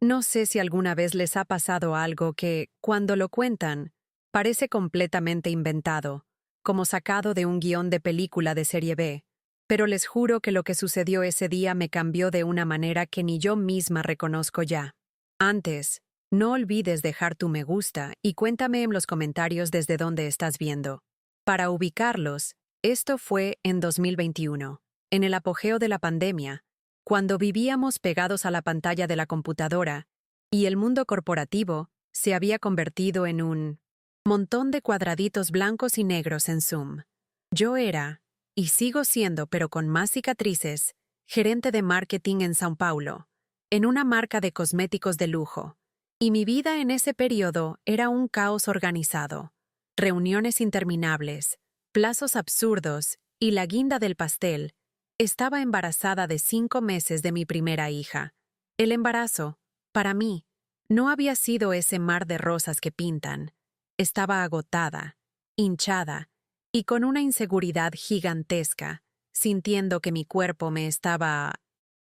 No sé si alguna vez les ha pasado algo que, cuando lo cuentan, parece completamente inventado, como sacado de un guión de película de serie B, pero les juro que lo que sucedió ese día me cambió de una manera que ni yo misma reconozco ya. Antes, no olvides dejar tu me gusta y cuéntame en los comentarios desde dónde estás viendo. Para ubicarlos, esto fue en 2021, en el apogeo de la pandemia, cuando vivíamos pegados a la pantalla de la computadora y el mundo corporativo se había convertido en un montón de cuadraditos blancos y negros en Zoom. Yo era, y sigo siendo pero con más cicatrices, gerente de marketing en São Paulo, en una marca de cosméticos de lujo, y mi vida en ese periodo era un caos organizado. Reuniones interminables, plazos absurdos y la guinda del pastel. Estaba embarazada de 5 meses de mi primera hija. El embarazo, para mí, no había sido ese mar de rosas que pintan. Estaba agotada, hinchada y con una inseguridad gigantesca, sintiendo que mi cuerpo me estaba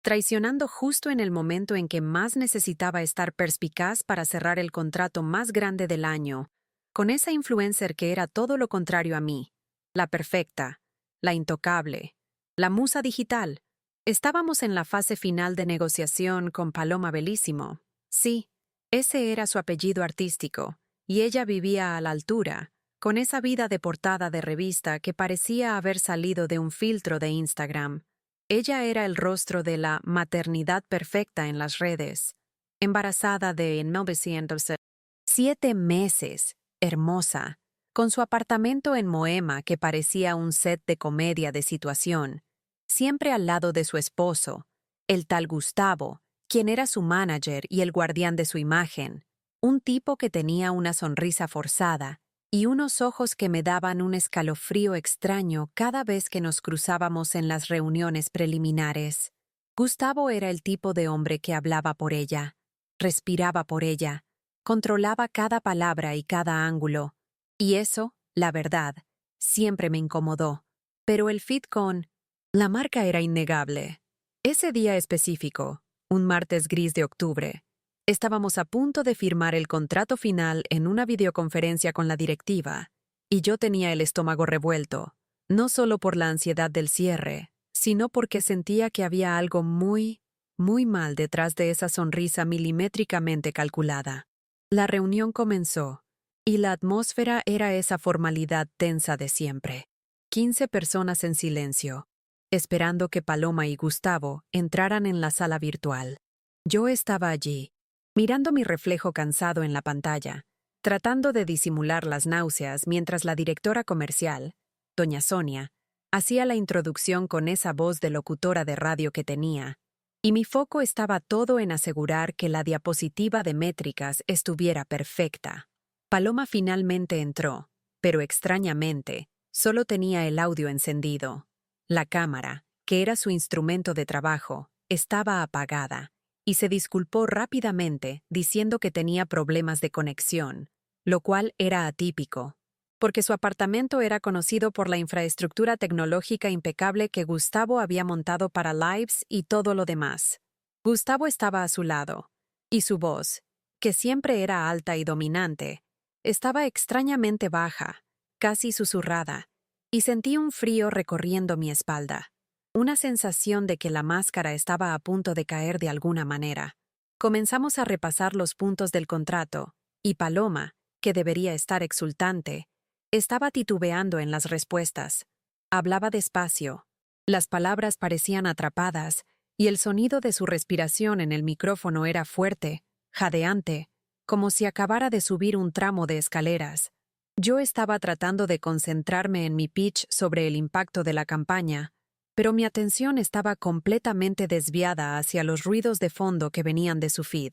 traicionando justo en el momento en que más necesitaba estar perspicaz para cerrar el contrato más grande del año, con esa influencer que era todo lo contrario a mí, la perfecta, la intocable, la musa digital. Estábamos en la fase final de negociación con Paloma Bellísimo. Sí, ese era su apellido artístico, y ella vivía a la altura, con esa vida de portada de revista que parecía haber salido de un filtro de Instagram. Ella era el rostro de la maternidad perfecta en las redes. Embarazada de 7 meses, hermosa, con su apartamento en Moema que parecía un set de comedia de situación, siempre al lado de su esposo, el tal Gustavo, quien era su manager y el guardián de su imagen, un tipo que tenía una sonrisa forzada y unos ojos que me daban un escalofrío extraño cada vez que nos cruzábamos en las reuniones preliminares. Gustavo era el tipo de hombre que hablaba por ella, respiraba por ella, controlaba cada palabra y cada ángulo, y eso, la verdad, siempre me incomodó. Pero el fit con la marca era innegable. Ese día específico, un martes gris de octubre, estábamos a punto de firmar el contrato final en una videoconferencia con la directiva, y yo tenía el estómago revuelto, no solo por la ansiedad del cierre, sino porque sentía que había algo muy, muy mal detrás de esa sonrisa milimétricamente calculada. La reunión comenzó, y la atmósfera era esa formalidad tensa de siempre. 15 personas en silencio, esperando que Paloma y Gustavo entraran en la sala virtual. Yo estaba allí, mirando mi reflejo cansado en la pantalla, tratando de disimular las náuseas mientras la directora comercial, doña Sonia, hacía la introducción con esa voz de locutora de radio que tenía, y mi foco estaba todo en asegurar que la diapositiva de métricas estuviera perfecta. Paloma finalmente entró, pero extrañamente, solo tenía el audio encendido. La cámara, que era su instrumento de trabajo, estaba apagada, y se disculpó rápidamente diciendo que tenía problemas de conexión, lo cual era atípico, porque su apartamento era conocido por la infraestructura tecnológica impecable que Gustavo había montado para lives y todo lo demás. Gustavo estaba a su lado, y su voz, que siempre era alta y dominante, estaba extrañamente baja, casi susurrada, y sentí un frío recorriendo mi espalda. Una sensación de que la máscara estaba a punto de caer de alguna manera. Comenzamos a repasar los puntos del contrato, y Paloma, que debería estar exultante, estaba titubeando en las respuestas. Hablaba despacio. Las palabras parecían atrapadas, y el sonido de su respiración en el micrófono era fuerte, jadeante, como si acabara de subir un tramo de escaleras. Yo estaba tratando de concentrarme en mi pitch sobre el impacto de la campaña, pero mi atención estaba completamente desviada hacia los ruidos de fondo que venían de su feed.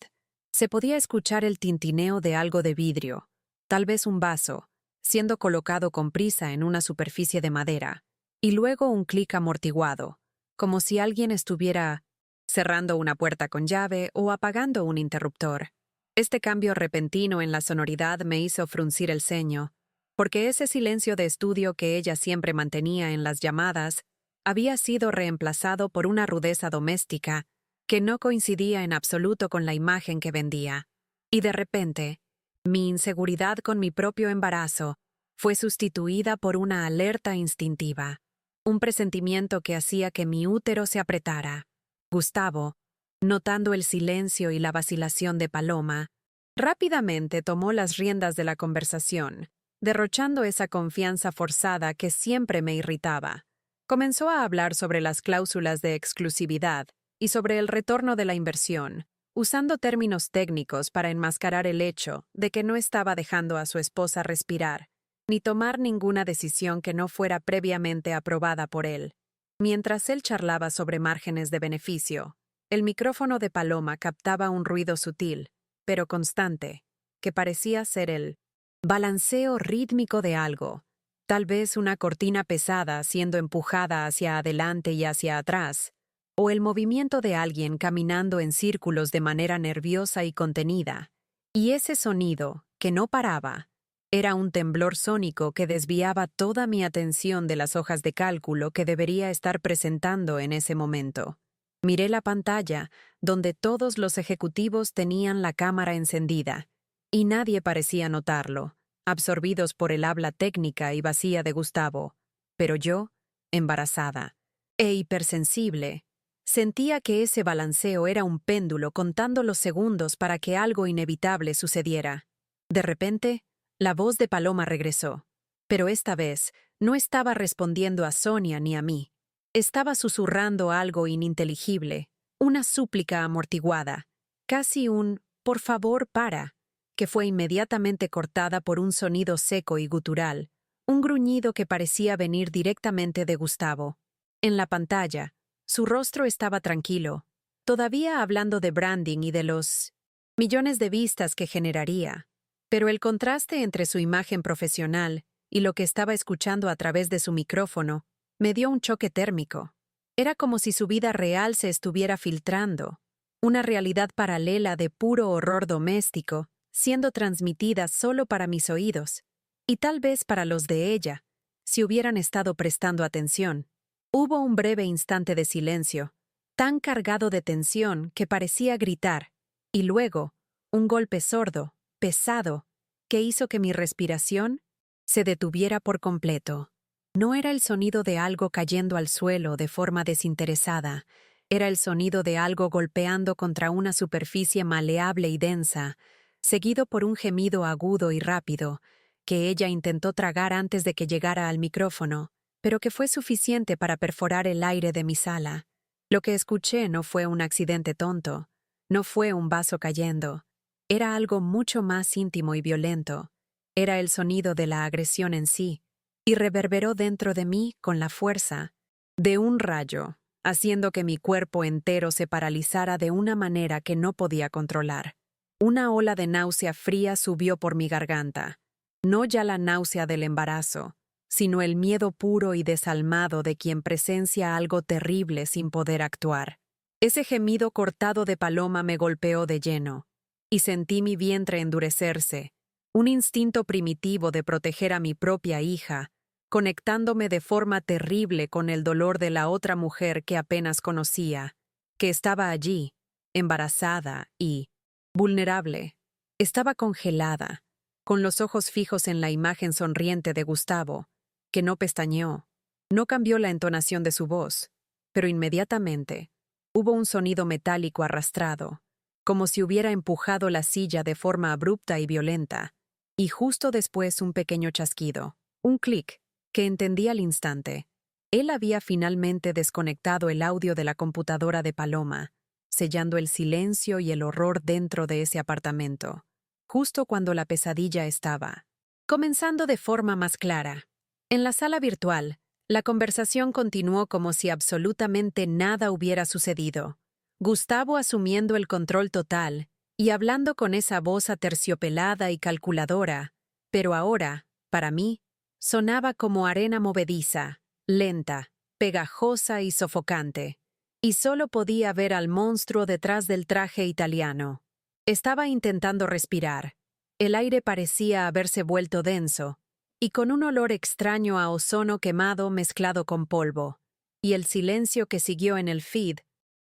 Se podía escuchar el tintineo de algo de vidrio, tal vez un vaso, siendo colocado con prisa en una superficie de madera, y luego un clic amortiguado, como si alguien estuviera cerrando una puerta con llave o apagando un interruptor. Este cambio repentino en la sonoridad me hizo fruncir el ceño, porque ese silencio de estudio que ella siempre mantenía en las llamadas había sido reemplazado por una rudeza doméstica que no coincidía en absoluto con la imagen que vendía. Y de repente, mi inseguridad con mi propio embarazo fue sustituida por una alerta instintiva, un presentimiento que hacía que mi útero se apretara. Gustavo, notando el silencio y la vacilación de Paloma, rápidamente tomó las riendas de la conversación, derrochando esa confianza forzada que siempre me irritaba. Comenzó a hablar sobre las cláusulas de exclusividad y sobre el retorno de la inversión, usando términos técnicos para enmascarar el hecho de que no estaba dejando a su esposa respirar, ni tomar ninguna decisión que no fuera previamente aprobada por él. Mientras él charlaba sobre márgenes de beneficio, el micrófono de Paloma captaba un ruido sutil, pero constante, que parecía ser el balanceo rítmico de algo, tal vez una cortina pesada siendo empujada hacia adelante y hacia atrás, o el movimiento de alguien caminando en círculos de manera nerviosa y contenida. Y ese sonido, que no paraba, era un temblor sónico que desviaba toda mi atención de las hojas de cálculo que debería estar presentando en ese momento. Miré la pantalla, donde todos los ejecutivos tenían la cámara encendida, y nadie parecía notarlo, absorbidos por el habla técnica y vacía de Gustavo. Pero yo, embarazada e hipersensible, sentía que ese balanceo era un péndulo contando los segundos para que algo inevitable sucediera. De repente, la voz de Paloma regresó, pero esta vez no estaba respondiendo a Sonia ni a mí. Estaba susurrando algo ininteligible, una súplica amortiguada, casi un «por favor, para», que fue inmediatamente cortada por un sonido seco y gutural, un gruñido que parecía venir directamente de Gustavo. En la pantalla, su rostro estaba tranquilo, todavía hablando de branding y de los millones de vistas que generaría, pero el contraste entre su imagen profesional y lo que estaba escuchando a través de su micrófono me dio un choque térmico. Era como si su vida real se estuviera filtrando, una realidad paralela de puro horror doméstico, siendo transmitida solo para mis oídos, y tal vez para los de ella, si hubieran estado prestando atención. Hubo un breve instante de silencio, tan cargado de tensión que parecía gritar, y luego, un golpe sordo, pesado, que hizo que mi respiración se detuviera por completo. No era el sonido de algo cayendo al suelo de forma desinteresada, era el sonido de algo golpeando contra una superficie maleable y densa, seguido por un gemido agudo y rápido, que ella intentó tragar antes de que llegara al micrófono, pero que fue suficiente para perforar el aire de mi sala. Lo que escuché no fue un accidente tonto, no fue un vaso cayendo, era algo mucho más íntimo y violento, era el sonido de la agresión en sí, y reverberó dentro de mí con la fuerza de un rayo, haciendo que mi cuerpo entero se paralizara de una manera que no podía controlar. Una ola de náusea fría subió por mi garganta, no ya la náusea del embarazo, sino el miedo puro y desalmado de quien presencia algo terrible sin poder actuar. Ese gemido cortado de Paloma me golpeó de lleno, y sentí mi vientre endurecerse, un instinto primitivo de proteger a mi propia hija, conectándome de forma terrible con el dolor de la otra mujer que apenas conocía, que estaba allí, embarazada y vulnerable. Estaba congelada, con los ojos fijos en la imagen sonriente de Gustavo, que no pestañeó, no cambió la entonación de su voz, pero inmediatamente hubo un sonido metálico arrastrado, como si hubiera empujado la silla de forma abrupta y violenta, y justo después un pequeño chasquido, un clic, que entendí al instante. Él había finalmente desconectado el audio de la computadora de Paloma, sellando el silencio y el horror dentro de ese apartamento, justo cuando la pesadilla estaba comenzando de forma más clara. En la sala virtual, la conversación continuó como si absolutamente nada hubiera sucedido. Gustavo asumiendo el control total y hablando con esa voz aterciopelada y calculadora, pero ahora, para mí, sonaba como arena movediza, lenta, pegajosa y sofocante, y solo podía ver al monstruo detrás del traje italiano. Estaba intentando respirar. El aire parecía haberse vuelto denso, y con un olor extraño a ozono quemado mezclado con polvo, y el silencio que siguió en el feed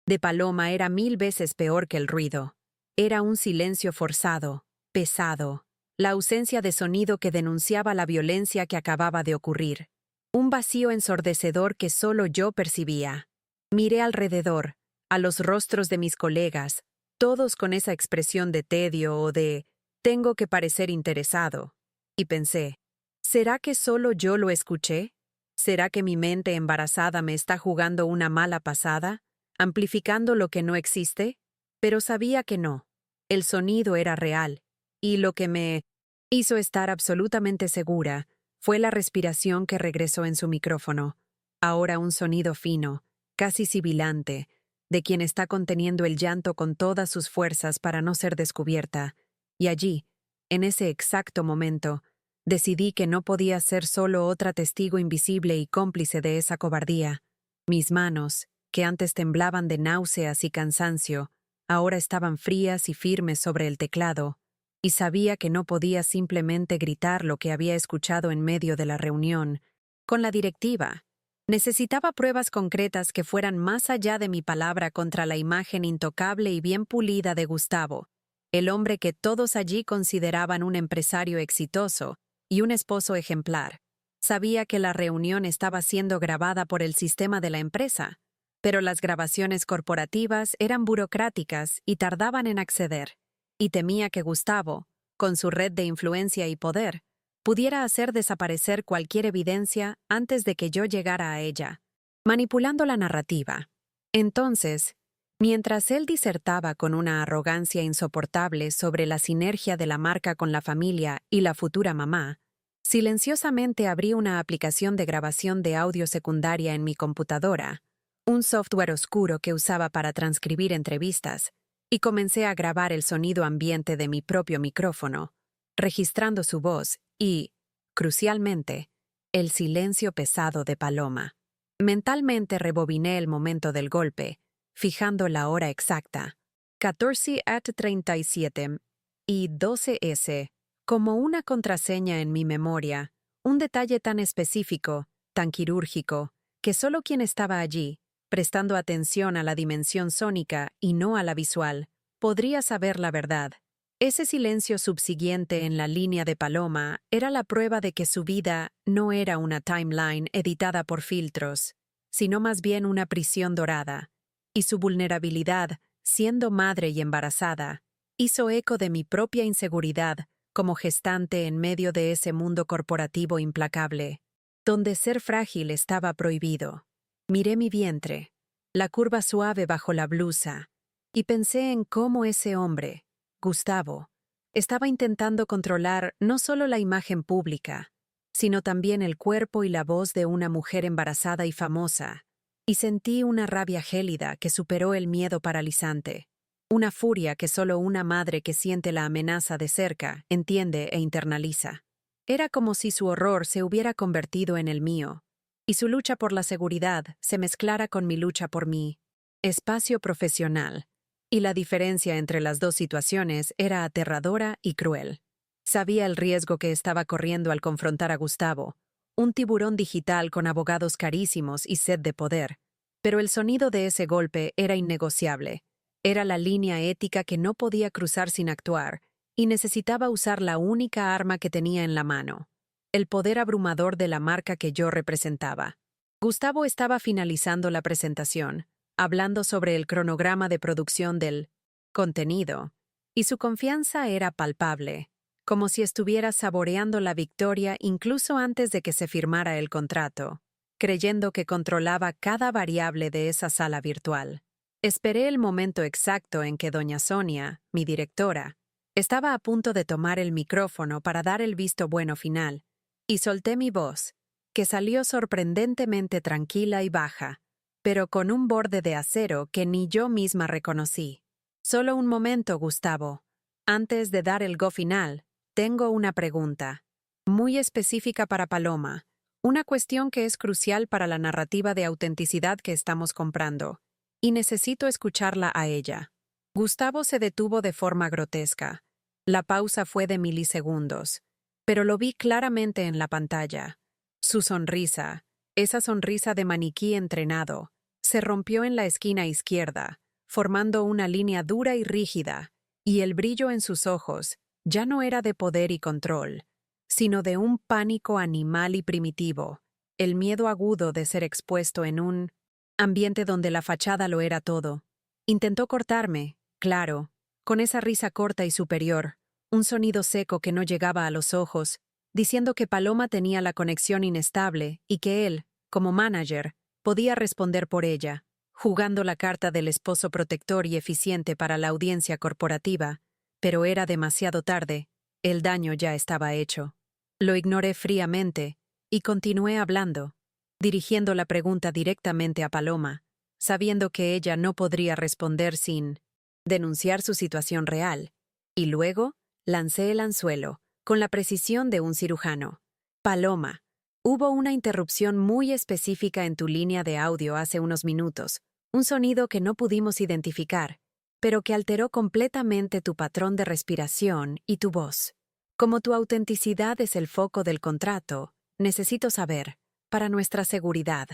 de Paloma era 1000 veces peor que el ruido. Era un silencio forzado, pesado, la ausencia de sonido que denunciaba la violencia que acababa de ocurrir. Un vacío ensordecedor que solo yo percibía. Miré alrededor, a los rostros de mis colegas, todos con esa expresión de tedio o de «tengo que parecer interesado», y pensé, ¿será que solo yo lo escuché? ¿Será que mi mente embarazada me está jugando una mala pasada, amplificando lo que no existe? Pero sabía que no. El sonido era real, y lo que me hizo estar absolutamente segura fue la respiración que regresó en su micrófono, ahora un sonido fino, casi sibilante, de quien está conteniendo el llanto con todas sus fuerzas para no ser descubierta, y allí, en ese exacto momento, decidí que no podía ser solo otra testigo invisible y cómplice de esa cobardía. Mis manos, que antes temblaban de náuseas y cansancio, ahora estaban frías y firmes sobre el teclado, y sabía que no podía simplemente gritar lo que había escuchado en medio de la reunión, con la directiva. Necesitaba pruebas concretas que fueran más allá de mi palabra contra la imagen intocable y bien pulida de Gustavo, el hombre que todos allí consideraban un empresario exitoso y un esposo ejemplar. Sabía que la reunión estaba siendo grabada por el sistema de la empresa, pero las grabaciones corporativas eran burocráticas y tardaban en acceder, y temía que Gustavo, con su red de influencia y poder, pudiera hacer desaparecer cualquier evidencia antes de que yo llegara a ella, manipulando la narrativa. Entonces, mientras él disertaba con una arrogancia insoportable sobre la sinergia de la marca con la familia y la futura mamá, silenciosamente abrí una aplicación de grabación de audio secundaria en mi computadora, un software oscuro que usaba para transcribir entrevistas, y comencé a grabar el sonido ambiente de mi propio micrófono, registrando su voz y, crucialmente, el silencio pesado de Paloma. Mentalmente rebobiné el momento del golpe, fijando la hora exacta, 14:37 y 12:00, como una contraseña en mi memoria, un detalle tan específico, tan quirúrgico, que solo quien estaba allí, prestando atención a la dimensión sónica y no a la visual, podría saber la verdad. Ese silencio subsiguiente en la línea de Paloma era la prueba de que su vida no era una timeline editada por filtros, sino más bien una prisión dorada, y su vulnerabilidad, siendo madre y embarazada, hizo eco de mi propia inseguridad como gestante en medio de ese mundo corporativo implacable, donde ser frágil estaba prohibido. Miré mi vientre, la curva suave bajo la blusa, y pensé en cómo ese hombre, Gustavo, estaba intentando controlar no solo la imagen pública, sino también el cuerpo y la voz de una mujer embarazada y famosa, y sentí una rabia gélida que superó el miedo paralizante, una furia que solo una madre que siente la amenaza de cerca entiende e internaliza. Era como si su horror se hubiera convertido en el mío, y su lucha por la seguridad se mezclara con mi lucha por mi espacio profesional, y la diferencia entre las dos situaciones era aterradora y cruel. Sabía el riesgo que estaba corriendo al confrontar a Gustavo, un tiburón digital con abogados carísimos y sed de poder, pero el sonido de ese golpe era innegociable. Era la línea ética que no podía cruzar sin actuar, y necesitaba usar la única arma que tenía en la mano: el poder abrumador de la marca que yo representaba. Gustavo estaba finalizando la presentación, hablando sobre el cronograma de producción del contenido, y su confianza era palpable, como si estuviera saboreando la victoria incluso antes de que se firmara el contrato, creyendo que controlaba cada variable de esa sala virtual. Esperé el momento exacto en que doña Sonia, mi directora, estaba a punto de tomar el micrófono para dar el visto bueno final, y solté mi voz, que salió sorprendentemente tranquila y baja, pero con un borde de acero que ni yo misma reconocí. Solo un momento, Gustavo. Antes de dar el go final, tengo una pregunta, muy específica para Paloma, una cuestión que es crucial para la narrativa de autenticidad que estamos comprando, y necesito escucharla a ella. Gustavo se detuvo de forma grotesca. La pausa fue de milisegundos, pero lo vi claramente en la pantalla. Su sonrisa, esa sonrisa de maniquí entrenado, se rompió en la esquina izquierda, formando una línea dura y rígida, y el brillo en sus ojos ya no era de poder y control, sino de un pánico animal y primitivo, el miedo agudo de ser expuesto en un ambiente donde la fachada lo era todo. Intentó cortarme, claro, con esa risa corta y superior, un sonido seco que no llegaba a los ojos, diciendo que Paloma tenía la conexión inestable y que él, como manager, podía responder por ella, jugando la carta del esposo protector y eficiente para la audiencia corporativa, pero era demasiado tarde, el daño ya estaba hecho. Lo ignoré fríamente y continué hablando, dirigiendo la pregunta directamente a Paloma, sabiendo que ella no podría responder sin denunciar su situación real, y luego lancé el anzuelo, con la precisión de un cirujano. Paloma, hubo una interrupción muy específica en tu línea de audio hace unos minutos, un sonido que no pudimos identificar, pero que alteró completamente tu patrón de respiración y tu voz. Como tu autenticidad es el foco del contrato, necesito saber, para nuestra seguridad,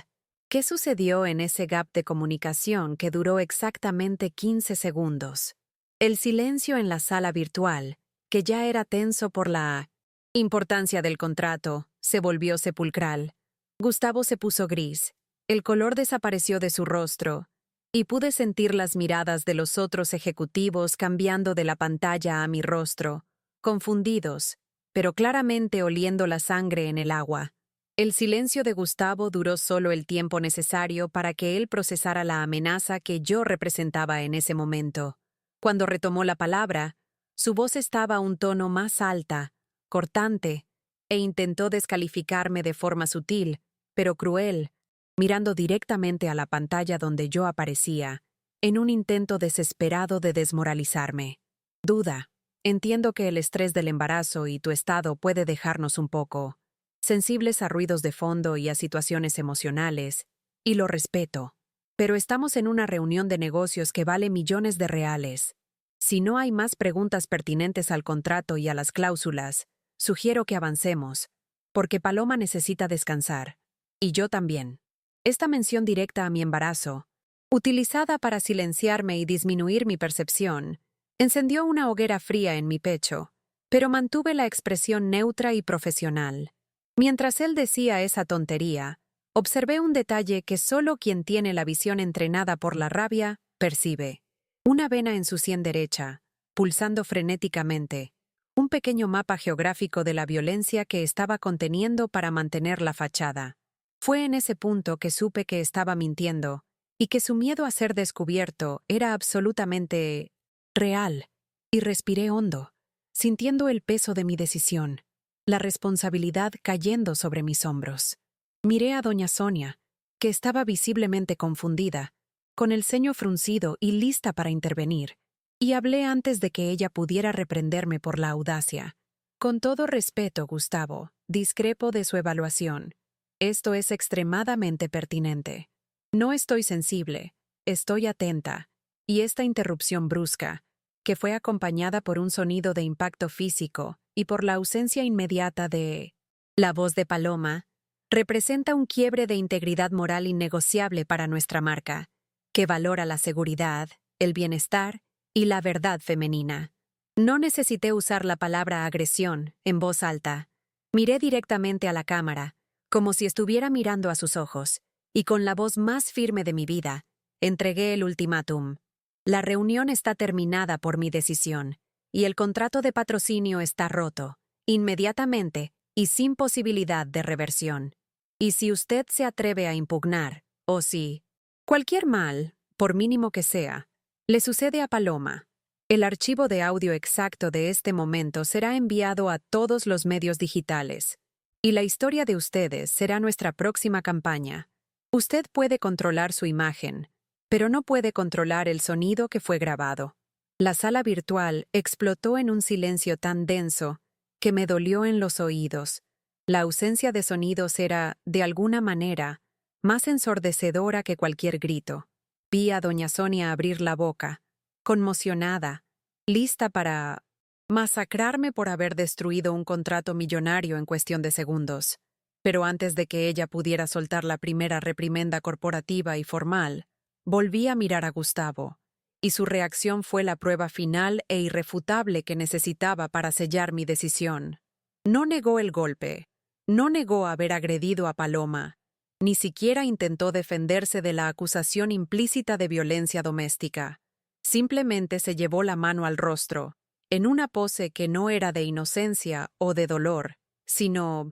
¿qué sucedió en ese gap de comunicación que duró exactamente 15 segundos? El silencio en la sala virtual, que ya era tenso por la importancia del contrato, se volvió sepulcral. Gustavo se puso gris, el color desapareció de su rostro, y pude sentir las miradas de los otros ejecutivos cambiando de la pantalla a mi rostro, confundidos, pero claramente oliendo la sangre en el agua. El silencio de Gustavo duró solo el tiempo necesario para que él procesara la amenaza que yo representaba en ese momento. Cuando retomó la palabra, su voz estaba a un tono más alta, cortante, e intentó descalificarme de forma sutil, pero cruel, mirando directamente a la pantalla donde yo aparecía, en un intento desesperado de desmoralizarme. Duda. Entiendo que el estrés del embarazo y tu estado puede dejarnos un poco sensibles a ruidos de fondo y a situaciones emocionales, y lo respeto. Pero estamos en una reunión de negocios que vale millones de reales. Si no hay más preguntas pertinentes al contrato y a las cláusulas, sugiero que avancemos, porque Paloma necesita descansar. Y yo también. Esta mención directa a mi embarazo, utilizada para silenciarme y disminuir mi percepción, encendió una hoguera fría en mi pecho, pero mantuve la expresión neutra y profesional. Mientras él decía esa tontería, observé un detalle que solo quien tiene la visión entrenada por la rabia percibe. Una vena en su sien derecha, pulsando frenéticamente, un pequeño mapa geográfico de la violencia que estaba conteniendo para mantener la fachada. Fue en ese punto que supe que estaba mintiendo y que su miedo a ser descubierto era absolutamente real, y respiré hondo, sintiendo el peso de mi decisión, la responsabilidad cayendo sobre mis hombros. Miré a doña Sonia, que estaba visiblemente confundida, con el ceño fruncido y lista para intervenir, y hablé antes de que ella pudiera reprenderme por la audacia. Con todo respeto, Gustavo, discrepo de su evaluación. Esto es extremadamente pertinente. No estoy sensible, estoy atenta, y esta interrupción brusca, que fue acompañada por un sonido de impacto físico y por la ausencia inmediata de la voz de Paloma, representa un quiebre de integridad moral innegociable para nuestra marca, que valora la seguridad, el bienestar y la verdad femenina. No necesité usar la palabra agresión en voz alta. Miré directamente a la cámara, como si estuviera mirando a sus ojos, y con la voz más firme de mi vida, entregué el ultimátum. La reunión está terminada por mi decisión, y el contrato de patrocinio está roto, inmediatamente y sin posibilidad de reversión. Y si usted se atreve a impugnar, o si cualquier mal, por mínimo que sea, le sucede a Paloma, el archivo de audio exacto de este momento será enviado a todos los medios digitales, y la historia de ustedes será nuestra próxima campaña. Usted puede controlar su imagen, pero no puede controlar el sonido que fue grabado. La sala virtual explotó en un silencio tan denso que me dolió en los oídos. La ausencia de sonidos era, de alguna manera, más ensordecedora que cualquier grito. Vi a doña Sonia abrir la boca, conmocionada, lista para masacrarme por haber destruido un contrato millonario en cuestión de segundos. Pero antes de que ella pudiera soltar la primera reprimenda corporativa y formal, volví a mirar a Gustavo, y su reacción fue la prueba final e irrefutable que necesitaba para sellar mi decisión. No negó el golpe, no negó haber agredido a Paloma, ni siquiera intentó defenderse de la acusación implícita de violencia doméstica. Simplemente se llevó la mano al rostro, en una pose que no era de inocencia o de dolor, sino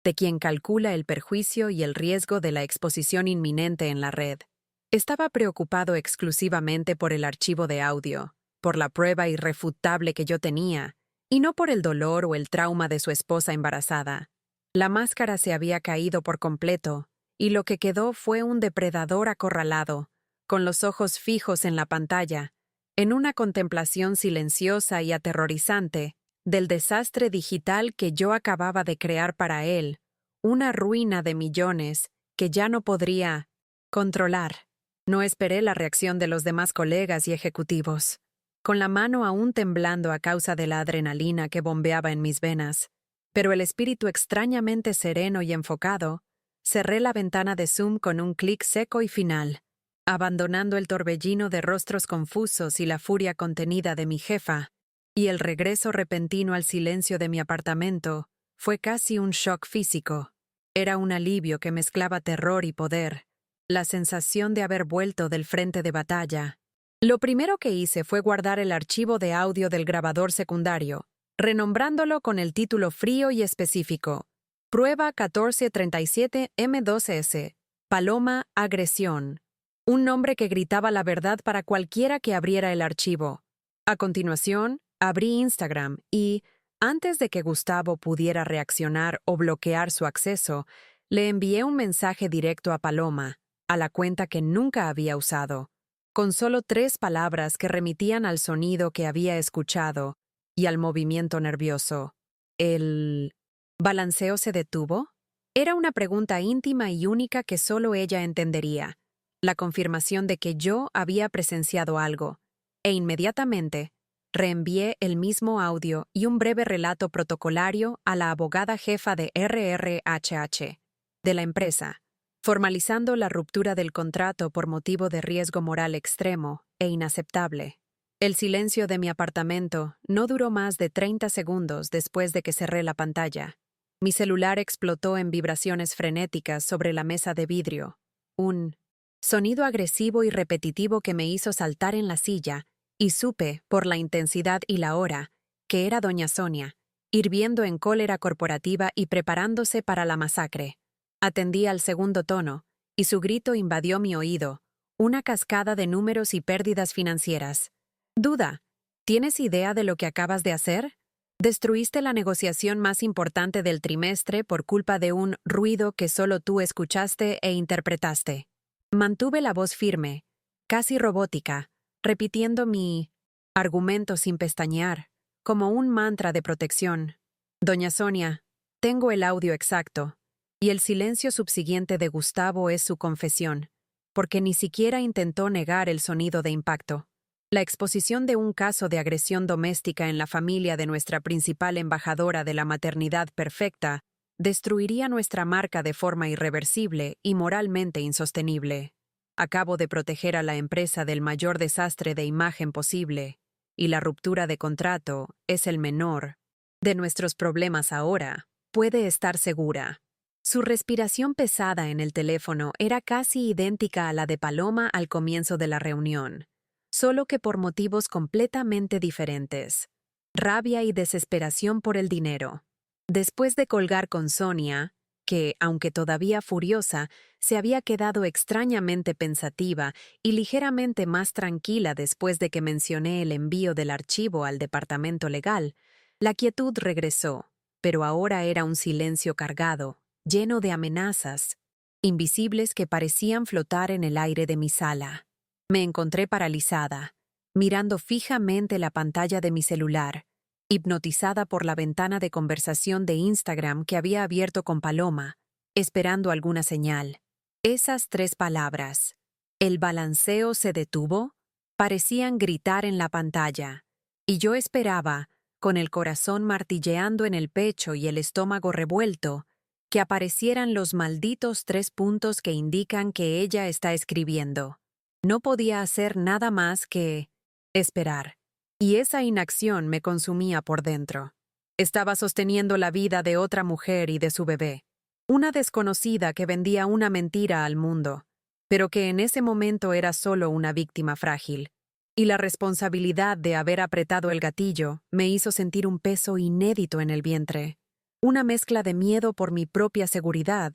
de quien calcula el perjuicio y el riesgo de la exposición inminente en la red. Estaba preocupado exclusivamente por el archivo de audio, por la prueba irrefutable que yo tenía, y no por el dolor o el trauma de su esposa embarazada. La máscara se había caído por completo, y lo que quedó fue un depredador acorralado, con los ojos fijos en la pantalla, en una contemplación silenciosa y aterrorizante del desastre digital que yo acababa de crear para él, una ruina de millones que ya no podría controlar. No esperé la reacción de los demás colegas y ejecutivos. Con la mano aún temblando a causa de la adrenalina que bombeaba en mis venas, pero el espíritu extrañamente sereno y enfocado, cerré la ventana de Zoom con un clic seco y final, abandonando el torbellino de rostros confusos y la furia contenida de mi jefa, y el regreso repentino al silencio de mi apartamento fue casi un shock físico. Era un alivio que mezclaba terror y poder, la sensación de haber vuelto del frente de batalla. Lo primero que hice fue guardar el archivo de audio del grabador secundario, renombrándolo con el título frío y específico: Prueba 1437 M2S, Paloma, agresión. Un nombre que gritaba la verdad para cualquiera que abriera el archivo. A continuación, abrí Instagram y, antes de que Gustavo pudiera reaccionar o bloquear su acceso, le envié un mensaje directo a Paloma, a la cuenta que nunca había usado, con solo 3 palabras que remitían al sonido que había escuchado y al movimiento nervioso. ¿El balanceo se detuvo? Era una pregunta íntima y única que solo ella entendería, la confirmación de que yo había presenciado algo, e inmediatamente reenvié el mismo audio y un breve relato protocolario a la abogada jefa de RRHH, de la empresa, formalizando la ruptura del contrato por motivo de riesgo moral extremo e inaceptable. El silencio de mi apartamento no duró más de 30 segundos después de que cerré la pantalla. Mi celular explotó en vibraciones frenéticas sobre la mesa de vidrio. Un sonido agresivo y repetitivo que me hizo saltar en la silla, y supe, por la intensidad y la hora, que era doña Sonia, hirviendo en cólera corporativa y preparándose para la masacre. Atendí al segundo tono, y su grito invadió mi oído, una cascada de números y pérdidas financieras. Duda, ¿tienes idea de lo que acabas de hacer? Destruiste la negociación más importante del trimestre por culpa de un ruido que solo tú escuchaste e interpretaste. Mantuve la voz firme, casi robótica, repitiendo mi argumento sin pestañear, como un mantra de protección. Doña Sonia, tengo el audio exacto, y el silencio subsiguiente de Gustavo es su confesión, porque ni siquiera intentó negar el sonido de impacto. La exposición de un caso de agresión doméstica en la familia de nuestra principal embajadora de la maternidad perfecta destruiría nuestra marca de forma irreversible y moralmente insostenible. Acabo de proteger a la empresa del mayor desastre de imagen posible, y la ruptura de contrato es el menor de nuestros problemas ahora, puede estar segura. Su respiración pesada en el teléfono era casi idéntica a la de Paloma al comienzo de la reunión, solo que por motivos completamente diferentes: rabia y desesperación por el dinero. Después de colgar con Sonia, que, aunque todavía furiosa, se había quedado extrañamente pensativa y ligeramente más tranquila después de que mencioné el envío del archivo al departamento legal, la quietud regresó, pero ahora era un silencio cargado, lleno de amenazas, invisibles que parecían flotar en el aire de mi sala. Me encontré paralizada, mirando fijamente la pantalla de mi celular, hipnotizada por la ventana de conversación de Instagram que había abierto con Paloma, esperando alguna señal. Esas 3 palabras, ¿el balanceo se detuvo?, parecían gritar en la pantalla, y yo esperaba, con el corazón martilleando en el pecho y el estómago revuelto, que aparecieran los malditos 3 puntos que indican que ella está escribiendo. No podía hacer nada más que esperar, y esa inacción me consumía por dentro. Estaba sosteniendo la vida de otra mujer y de su bebé, una desconocida que vendía una mentira al mundo, pero que en ese momento era solo una víctima frágil. Y la responsabilidad de haber apretado el gatillo me hizo sentir un peso inédito en el vientre, una mezcla de miedo por mi propia seguridad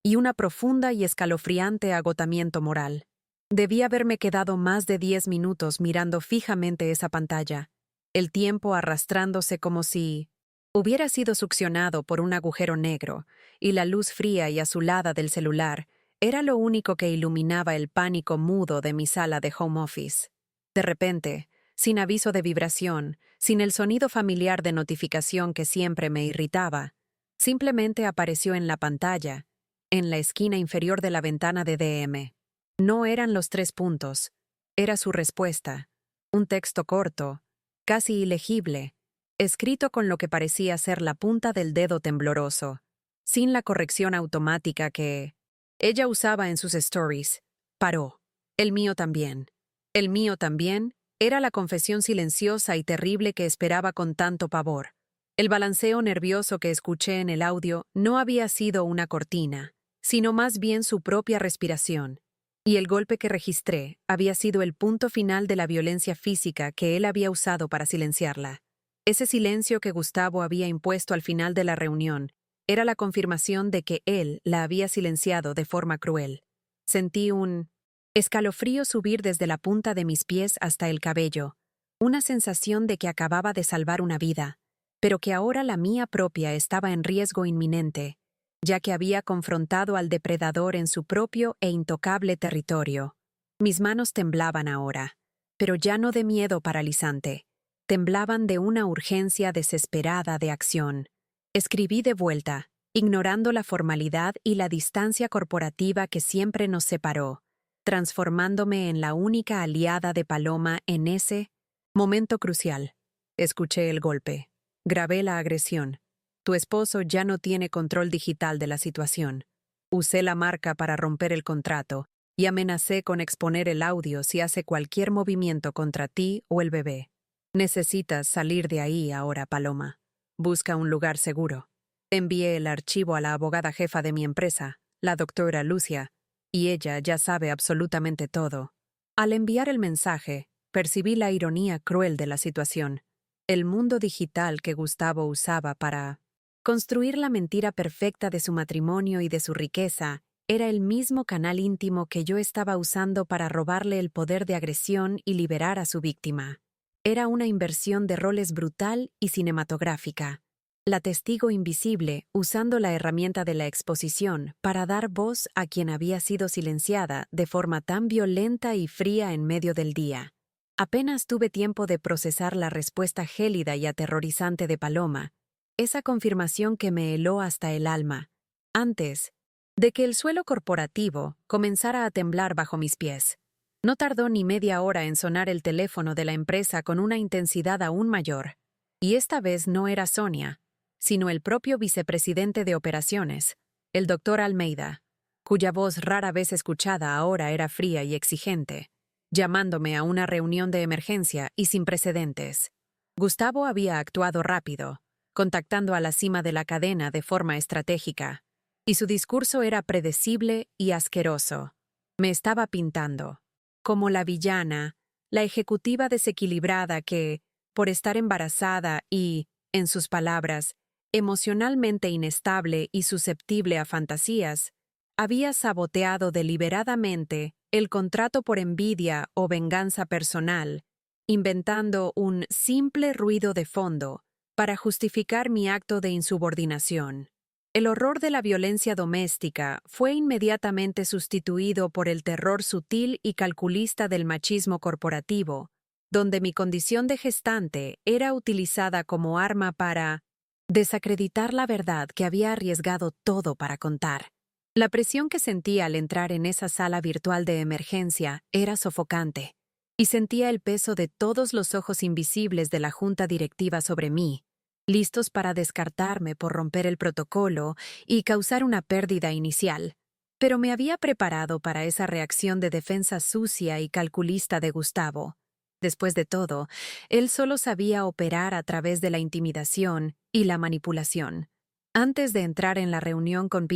y una profunda y escalofriante agotamiento moral. Debí haberme quedado más de 10 minutos mirando fijamente esa pantalla, el tiempo arrastrándose como si hubiera sido succionado por un agujero negro, y la luz fría y azulada del celular era lo único que iluminaba el pánico mudo de mi sala de home office. De repente, sin aviso de vibración, sin el sonido familiar de notificación que siempre me irritaba, simplemente apareció en la pantalla, en la esquina inferior de la ventana de DM. No eran los 3 puntos, era su respuesta, un texto corto, casi ilegible, escrito con lo que parecía ser la punta del dedo tembloroso, sin la corrección automática que ella usaba en sus stories. Paró. El mío también. El mío también era la confesión silenciosa y terrible que esperaba con tanto pavor. El balanceo nervioso que escuché en el audio no había sido una cortina, sino más bien su propia respiración, y el golpe que registré había sido el punto final de la violencia física que él había usado para silenciarla. Ese silencio que Gustavo había impuesto al final de la reunión era la confirmación de que él la había silenciado de forma cruel. Sentí un escalofrío subir desde la punta de mis pies hasta el cabello, una sensación de que acababa de salvar una vida, pero que ahora la mía propia estaba en riesgo inminente, ya que había confrontado al depredador en su propio e intocable territorio. Mis manos temblaban ahora, pero ya no de miedo paralizante, temblaban de una urgencia desesperada de acción. Escribí de vuelta, ignorando la formalidad y la distancia corporativa que siempre nos separó, transformándome en la única aliada de Paloma en ese momento crucial. Escuché el golpe. Grabé la agresión. Tu esposo ya no tiene control digital de la situación. Usé la marca para romper el contrato y amenacé con exponer el audio si hace cualquier movimiento contra ti o el bebé. Necesitas salir de ahí ahora, Paloma. Busca un lugar seguro. Envié el archivo a la abogada jefa de mi empresa, la doctora Lucia, y ella ya sabe absolutamente todo. Al enviar el mensaje, percibí la ironía cruel de la situación. El mundo digital que Gustavo usaba para construir la mentira perfecta de su matrimonio y de su riqueza era el mismo canal íntimo que yo estaba usando para robarle el poder de agresión y liberar a su víctima. Era una inversión de roles brutal y cinematográfica. La testigo invisible usando la herramienta de la exposición para dar voz a quien había sido silenciada de forma tan violenta y fría en medio del día. Apenas tuve tiempo de procesar la respuesta gélida y aterrorizante de Paloma, esa confirmación que me heló hasta el alma, antes de que el suelo corporativo comenzara a temblar bajo mis pies. No tardó ni media hora en sonar el teléfono de la empresa con una intensidad aún mayor, y esta vez no era Sonia, sino el propio vicepresidente de operaciones, el doctor Almeida, cuya voz rara vez escuchada ahora era fría y exigente, llamándome a una reunión de emergencia y sin precedentes. Gustavo había actuado rápido, contactando a la cima de la cadena de forma estratégica, y su discurso era predecible y asqueroso. Me estaba pintando como la villana, la ejecutiva desequilibrada que, por estar embarazada y, en sus palabras, emocionalmente inestable y susceptible a fantasías, había saboteado deliberadamente el contrato por envidia o venganza personal, inventando un simple ruido de fondo para justificar mi acto de insubordinación. El horror de la violencia doméstica fue inmediatamente sustituido por el terror sutil y calculista del machismo corporativo, donde mi condición de gestante era utilizada como arma para desacreditar la verdad que había arriesgado todo para contar. La presión que sentía al entrar en esa sala virtual de emergencia era sofocante, y sentía el peso de todos los ojos invisibles de la junta directiva sobre mí, listos para descartarme por romper el protocolo y causar una pérdida inicial. Pero me había preparado para esa reacción de defensa sucia y calculista de Gustavo. Después de todo, él solo sabía operar a través de la intimidación y la manipulación. Antes de entrar en la reunión con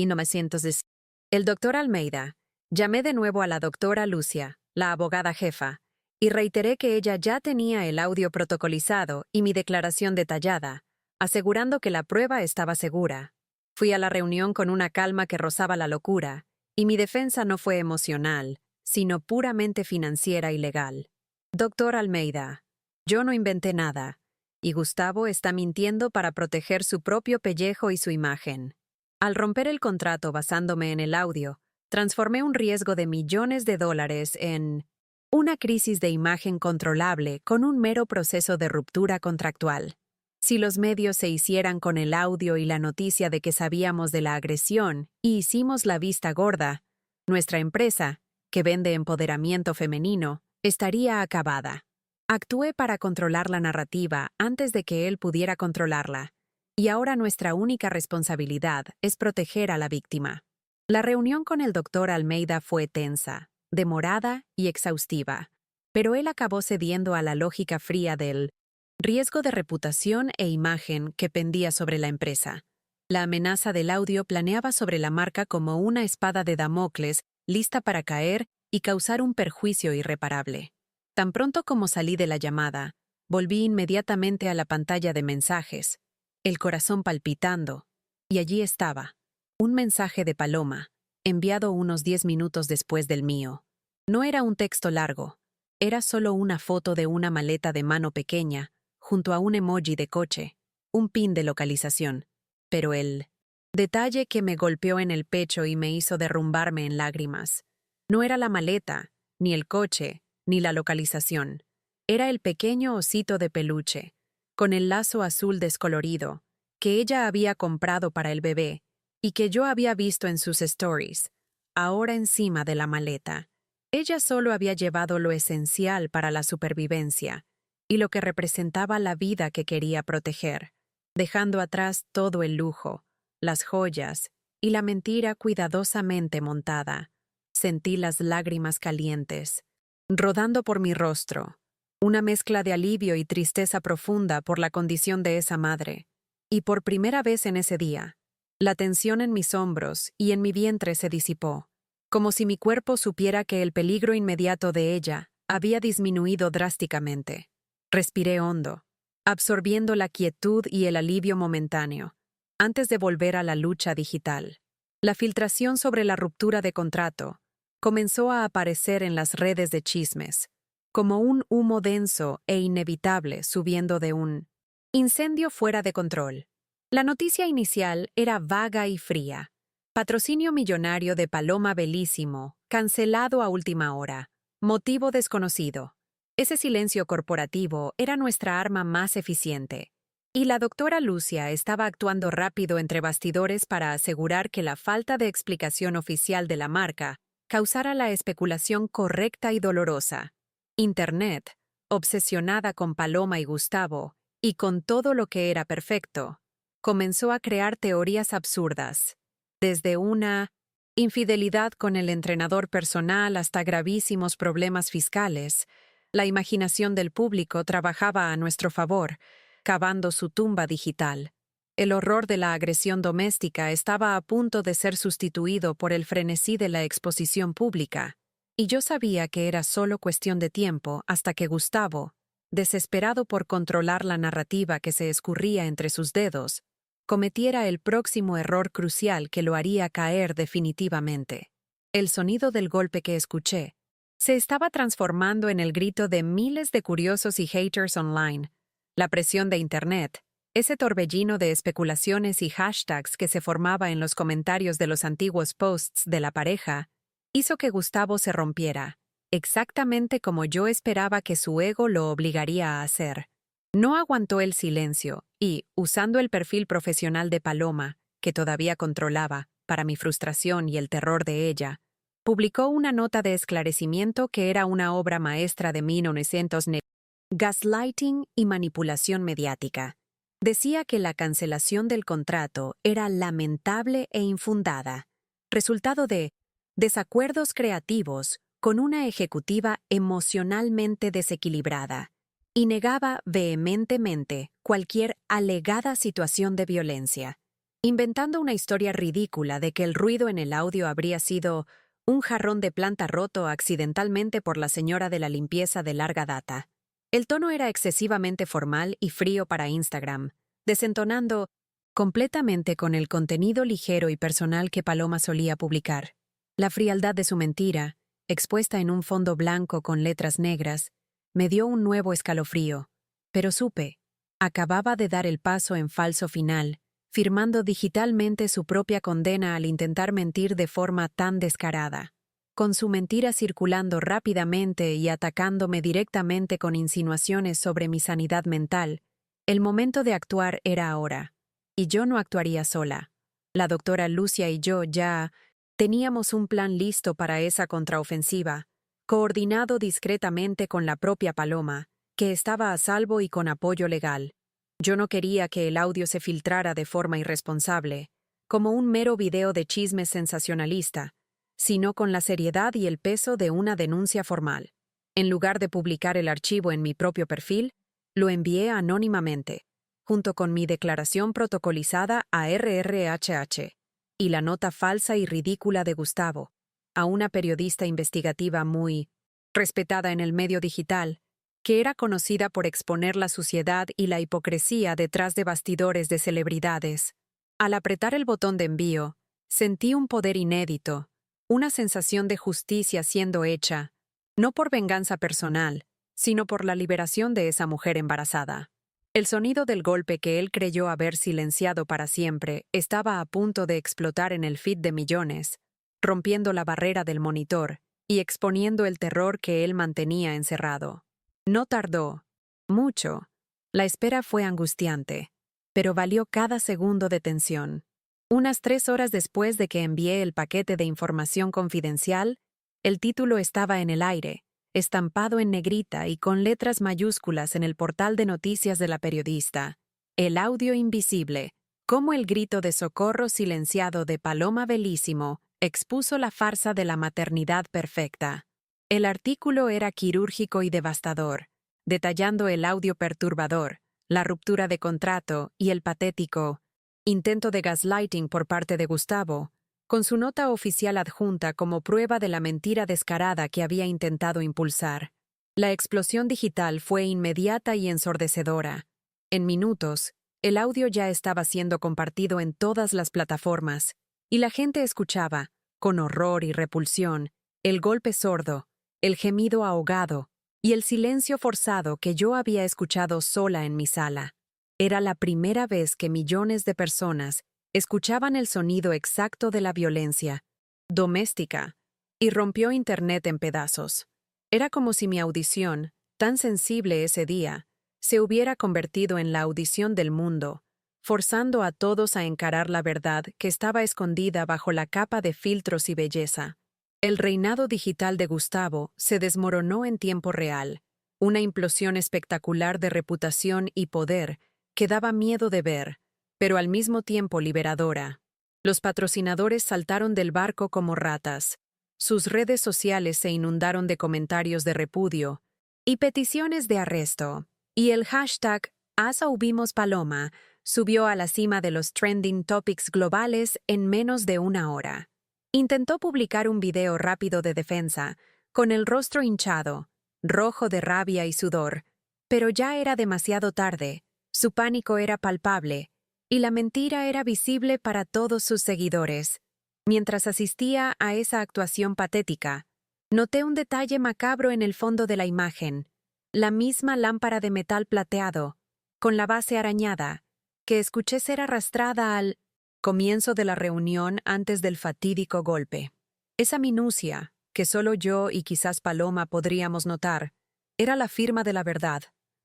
el doctor Almeida, llamé de nuevo a la doctora Lucia, la abogada jefa, y reiteré que ella ya tenía el audio protocolizado y mi declaración detallada, asegurando que la prueba estaba segura. Fui a la reunión con una calma que rozaba la locura, y mi defensa no fue emocional, sino puramente financiera y legal. Doctor Almeida, yo no inventé nada, y Gustavo está mintiendo para proteger su propio pellejo y su imagen. Al romper el contrato basándome en el audio, transformé un riesgo de millones de dólares en una crisis de imagen controlable con un mero proceso de ruptura contractual. Si los medios se hicieran con el audio y la noticia de que sabíamos de la agresión y hicimos la vista gorda, nuestra empresa, que vende empoderamiento femenino, estaría acabada. Actué para controlar la narrativa antes de que él pudiera controlarla, y ahora nuestra única responsabilidad es proteger a la víctima. La reunión con el doctor Almeida fue tensa, demorada y exhaustiva, pero él acabó cediendo a la lógica fría del riesgo de reputación e imagen que pendía sobre la empresa. La amenaza del audio planeaba sobre la marca como una espada de Damocles lista para caer y causar un perjuicio irreparable. Tan pronto como salí de la llamada, volví inmediatamente a la pantalla de mensajes, el corazón palpitando, y allí estaba, un mensaje de Paloma, enviado unos 10 minutos después del mío. No era un texto largo, era solo una foto de una maleta de mano pequeña, junto a un emoji de coche, un pin de localización. Pero el detalle que me golpeó en el pecho y me hizo derrumbarme en lágrimas no era la maleta, ni el coche, ni la localización. Era el pequeño osito de peluche, con el lazo azul descolorido, que ella había comprado para el bebé y que yo había visto en sus stories, ahora encima de la maleta. Ella solo había llevado lo esencial para la supervivencia y lo que representaba la vida que quería proteger, dejando atrás todo el lujo, las joyas y la mentira cuidadosamente montada. Sentí las lágrimas calientes, rodando por mi rostro, una mezcla de alivio y tristeza profunda por la condición de esa madre. Y por primera vez en ese día, la tensión en mis hombros y en mi vientre se disipó, como si mi cuerpo supiera que el peligro inmediato de ella había disminuido drásticamente. Respiré hondo, absorbiendo la quietud y el alivio momentáneo, antes de volver a la lucha digital. La filtración sobre la ruptura de contrato comenzó a aparecer en las redes de chismes, como un humo denso e inevitable subiendo de un incendio fuera de control. La noticia inicial era vaga y fría. Patrocinio millonario de Paloma Bellísimo, cancelado a última hora. Motivo desconocido. Ese silencio corporativo era nuestra arma más eficiente. Y la doctora Lucia estaba actuando rápido entre bastidores para asegurar que la falta de explicación oficial de la marca causara la especulación correcta y dolorosa. Internet, obsesionada con Paloma y Gustavo, y con todo lo que era perfecto, comenzó a crear teorías absurdas, desde una infidelidad con el entrenador personal hasta gravísimos problemas fiscales. La imaginación del público trabajaba a nuestro favor, cavando su tumba digital. El horror de la agresión doméstica estaba a punto de ser sustituido por el frenesí de la exposición pública, y yo sabía que era solo cuestión de tiempo hasta que Gustavo, desesperado por controlar la narrativa que se escurría entre sus dedos, cometiera el próximo error crucial que lo haría caer definitivamente. El sonido del golpe que escuché se estaba transformando en el grito de miles de curiosos y haters online. La presión de Internet, ese torbellino de especulaciones y hashtags que se formaba en los comentarios de los antiguos posts de la pareja, hizo que Gustavo se rompiera, exactamente como yo esperaba que su ego lo obligaría a hacer. No aguantó el silencio y, usando el perfil profesional de Paloma, que todavía controlaba, para mi frustración y el terror de ella, publicó una nota de esclarecimiento que era una obra maestra de 1990. Gaslighting y manipulación mediática. Decía que la cancelación del contrato era lamentable e infundada, resultado de desacuerdos creativos con una ejecutiva emocionalmente desequilibrada, y negaba vehementemente cualquier alegada situación de violencia, inventando una historia ridícula de que el ruido en el audio habría sido un jarrón de planta roto accidentalmente por la señora de la limpieza de larga data. El tono era excesivamente formal y frío para Instagram, desentonando completamente con el contenido ligero y personal que Paloma solía publicar. La frialdad de su mentira, expuesta en un fondo blanco con letras negras, me dio un nuevo escalofrío, pero supe. Acababa de dar el paso en falso final, firmando digitalmente su propia condena al intentar mentir de forma tan descarada. Con su mentira circulando rápidamente y atacándome directamente con insinuaciones sobre mi sanidad mental, el momento de actuar era ahora. Y yo no actuaría sola. La doctora Lucia y yo ya teníamos un plan listo para esa contraofensiva, coordinado discretamente con la propia Paloma, que estaba a salvo y con apoyo legal. Yo no quería que el audio se filtrara de forma irresponsable, como un mero video de chisme sensacionalista, sino con la seriedad y el peso de una denuncia formal. En lugar de publicar el archivo en mi propio perfil, lo envié anónimamente, junto con mi declaración protocolizada a RRHH y la nota falsa y ridícula de Gustavo, a una periodista investigativa muy respetada en el medio digital, que era conocida por exponer la suciedad y la hipocresía detrás de bastidores de celebridades. Al apretar el botón de envío, sentí un poder inédito, una sensación de justicia siendo hecha, no por venganza personal, sino por la liberación de esa mujer embarazada. El sonido del golpe que él creyó haber silenciado para siempre estaba a punto de explotar en el feed de millones, rompiendo la barrera del monitor y exponiendo el terror que él mantenía encerrado. No tardó. Mucho. La espera fue angustiante, pero valió cada segundo de tensión. Unas 3 horas después de que envié el paquete de información confidencial, el título estaba en el aire, estampado en negrita y con letras mayúsculas en el portal de noticias de la periodista. El audio invisible, como el grito de socorro silenciado de Paloma Bellísimo, expuso la farsa de la maternidad perfecta. El artículo era quirúrgico y devastador, detallando el audio perturbador, la ruptura de contrato y el patético intento de gaslighting por parte de Gustavo, con su nota oficial adjunta como prueba de la mentira descarada que había intentado impulsar. La explosión digital fue inmediata y ensordecedora. En minutos, el audio ya estaba siendo compartido en todas las plataformas, y la gente escuchaba, con horror y repulsión, el golpe sordo, el gemido ahogado y el silencio forzado que yo había escuchado sola en mi sala. Era la primera vez que millones de personas escuchaban el sonido exacto de la violencia doméstica y rompió Internet en pedazos. Era como si mi audición, tan sensible ese día, se hubiera convertido en la audición del mundo, forzando a todos a encarar la verdad que estaba escondida bajo la capa de filtros y belleza. El reinado digital de Gustavo se desmoronó en tiempo real, una implosión espectacular de reputación y poder que daba miedo de ver, pero al mismo tiempo liberadora. Los patrocinadores saltaron del barco como ratas. Sus redes sociales se inundaron de comentarios de repudio y peticiones de arresto, y el hashtag #HasHubimosPaloma subió a la cima de los trending topics globales en menos de una hora. Intentó publicar un video rápido de defensa, con el rostro hinchado, rojo de rabia y sudor, pero ya era demasiado tarde. Su pánico era palpable, y la mentira era visible para todos sus seguidores. Mientras asistía a esa actuación patética, noté un detalle macabro en el fondo de la imagen, la misma lámpara de metal plateado, con la base arañada, que escuché ser arrastrada al comienzo de la reunión antes del fatídico golpe. Esa minucia, que solo yo y quizás Paloma podríamos notar, era la firma de la verdad.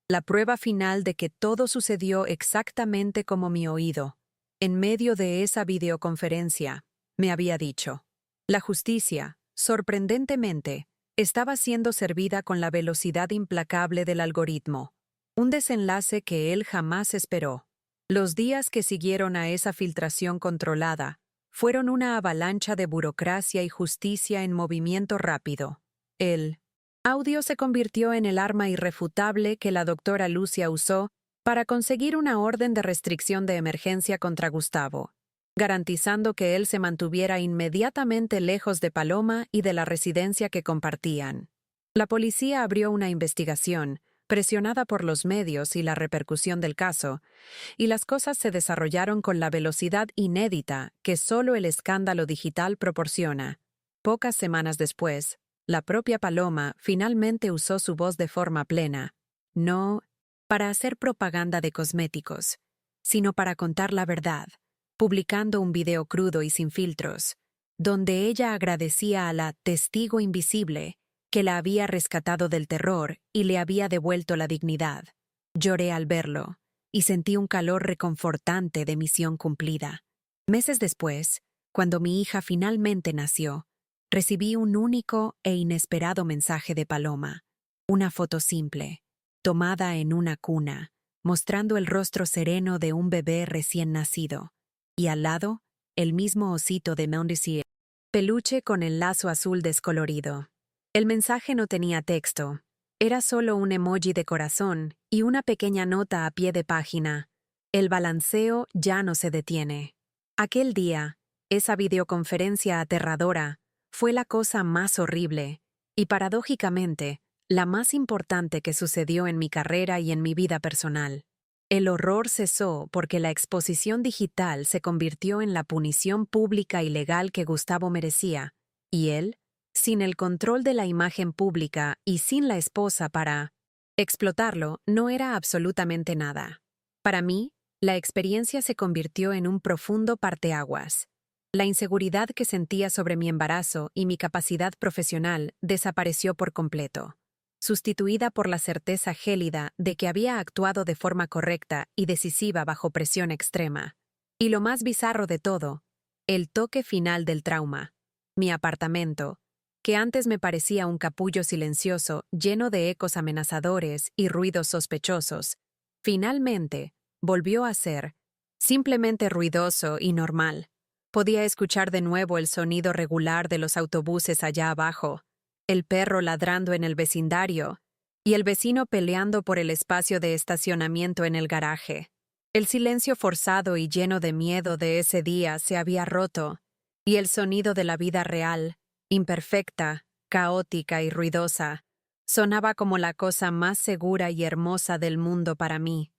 La prueba final de que todo sucedió exactamente como mi oído, en medio de esa videoconferencia, me había dicho. La justicia, sorprendentemente, estaba siendo servida con la velocidad implacable del algoritmo, un desenlace que él jamás esperó. Los días que siguieron a esa filtración controlada fueron una avalancha de burocracia y justicia en movimiento rápido. El audio se convirtió en el arma irrefutable que la doctora Lucia usó para conseguir una orden de restricción de emergencia contra Gustavo, garantizando que él se mantuviera inmediatamente lejos de Paloma y de la residencia que compartían. La policía abrió una investigación, presionada por los medios y la repercusión del caso, y las cosas se desarrollaron con la velocidad inédita que solo el escándalo digital proporciona. Pocas semanas después, la propia Paloma finalmente usó su voz de forma plena, no para hacer propaganda de cosméticos, sino para contar la verdad, publicando un video crudo y sin filtros, donde ella agradecía a la testigo invisible que la había rescatado del terror y le había devuelto la dignidad. Lloré al verlo y sentí un calor reconfortante de misión cumplida. Meses después, cuando mi hija finalmente nació, recibí un único e inesperado mensaje de Paloma, una foto simple, tomada en una cuna, mostrando el rostro sereno de un bebé recién nacido, y al lado, el mismo osito de Mondesier, peluche con el lazo azul descolorido. El mensaje no tenía texto, era solo un emoji de corazón y una pequeña nota a pie de página. El balanceo ya no se detiene. Aquel día, esa videoconferencia aterradora, fue la cosa más horrible y, paradójicamente, la más importante que sucedió en mi carrera y en mi vida personal. El horror cesó porque la exposición digital se convirtió en la punición pública y legal que Gustavo merecía, y él, sin el control de la imagen pública y sin la esposa para explotarlo, no era absolutamente nada. Para mí, la experiencia se convirtió en un profundo parteaguas. La inseguridad que sentía sobre mi embarazo y mi capacidad profesional desapareció por completo, sustituida por la certeza gélida de que había actuado de forma correcta y decisiva bajo presión extrema. Y lo más bizarro de todo, el toque final del trauma. Mi apartamento, que antes me parecía un capullo silencioso lleno de ecos amenazadores y ruidos sospechosos, finalmente volvió a ser simplemente ruidoso y normal. Podía escuchar de nuevo el sonido regular de los autobuses allá abajo, el perro ladrando en el vecindario y el vecino peleando por el espacio de estacionamiento en el garaje. El silencio forzado y lleno de miedo de ese día se había roto, y el sonido de la vida real, imperfecta, caótica y ruidosa, sonaba como la cosa más segura y hermosa del mundo para mí.